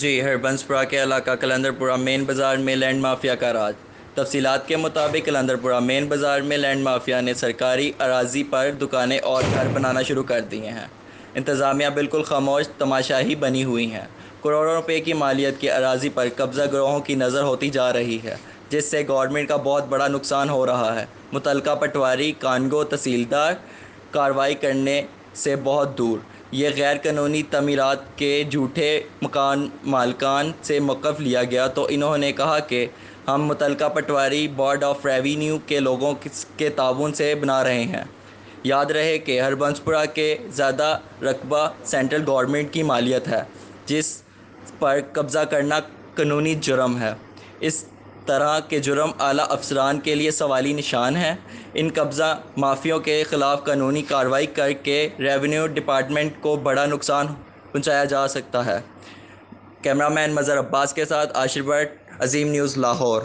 جی ہربنسپورہ کے علاقہ کلندرپورہ مین بازار میں لینڈ مافیا کا راج۔ تفصیلات کے مطابق کلندرپورہ مین بازار میں لینڈ مافیا نے سرکاری اراضی پر دکانیں اور گھر بنانا شروع کر دیے ہیں۔ انتظامیہ بالکل خاموش تماشائی بنی ہوئی ہے۔ کروڑوں روپے کی مالیت کی اراضی پر قبضہ گروہوں کی نظر ہوتی جا رہی ہے، جس سے گورنمنٹ کا بہت بڑا نقصان ہو رہا ہے۔ متعلقہ پٹواری کانگو تحصیلدار کارروائی کرنے سے بہت دور۔ یہ غیر قانونی تعمیرات کے جھوٹے مکان مالکان سے موقف لیا گیا تو انہوں نے کہا کہ ہم متعلقہ پٹواری بورڈ آف ریونیو کے لوگوں کے تعاون سے بنا رہے ہیں۔ یاد رہے کہ ہربنسپورہ کے زیادہ رقبہ سینٹرل گورنمنٹ کی مالیت ہے، جس پر قبضہ کرنا قانونی جرم ہے۔ اس طرح کے جرم اعلیٰ افسران کے لیے سوالی نشان ہیں۔ ان قبضہ مافیوں کے خلاف قانونی کارروائی کر کے ریونیو ڈپارٹمنٹ کو بڑا نقصان پہنچایا جا سکتا ہے۔ کیمرہ مین مظہر عباس کے ساتھ عاشر بٹ، عظیم نیوز لاہور۔